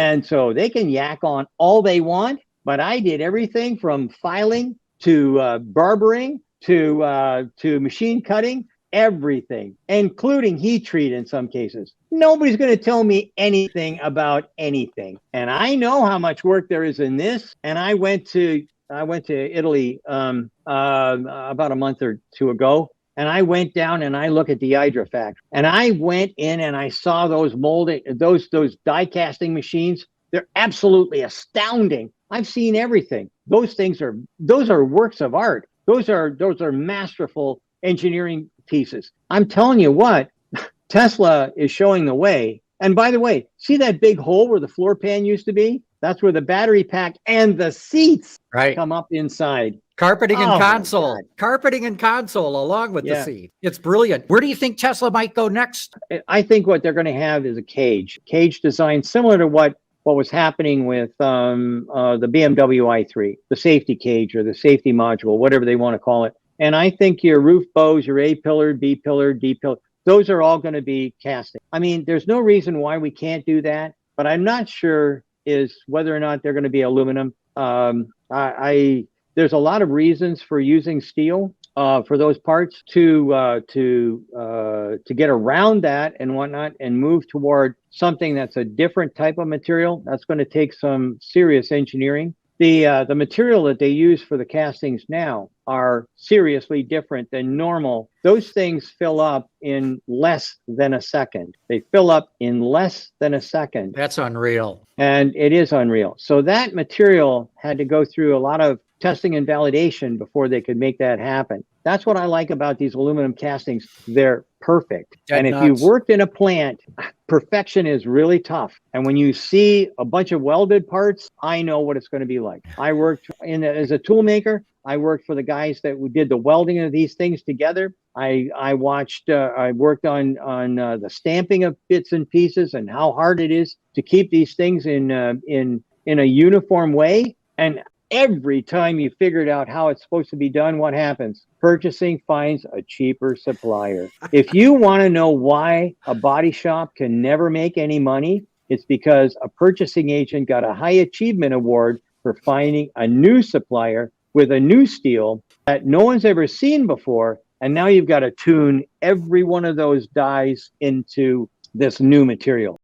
And so they can yak on all they want, but I did everything from filing to barbering to machine cutting, everything, including heat treat in some cases. Nobody's going to tell me anything about anything. And I know how much work there is in this. And I went to Italy about a month or two ago. And I went down and I looked at the Hydra factory. And I went in and I saw those molding, those die casting machines. They're absolutely astounding. I've seen everything. Those are works of art. Those are masterful engineering pieces. I'm telling you what, Tesla is showing the way. And by the way, see that big hole where the floor pan used to be? That's where the battery pack and the seats come up inside. Carpeting and console along with the seat. It's brilliant. Where do you think Tesla might go next? I think what they're going to have is a cage design similar to what was happening with the BMW i3, the safety cage or the safety module, whatever they want to call it. And I think your roof bows, your A-pillar, B-pillar, D-pillar, those are all going to be casting. I mean, there's no reason why we can't do that, but I'm not sure is whether or not they're going to be aluminum. There's a lot of reasons for using steel for those parts to get around that and whatnot and move toward something that's a different type of material. That's going to take some serious engineering. The material that they use for the castings now are seriously different than normal. Those things fill up in less than a second. They fill up in less than a second. That's unreal. And it is unreal. So that material had to go through a lot of testing and validation before they could make that happen. That's what I like about these aluminum castings. They're perfect. And if you've worked in a plant, perfection is really tough. And when you see a bunch of welded parts, I know what it's going to be like. I worked as a tool maker. I worked for the guys that did the welding of these things together. I worked on the stamping of bits and pieces and how hard it is to keep these things in a uniform way. And every time you figured out how it's supposed to be done, what happens? Purchasing finds a cheaper supplier. If you want to know why a body shop can never make any money, it's because a purchasing agent got a high achievement award for finding a new supplier with a new steel that no one's ever seen before. And now you've got to tune every one of those dies into this new material.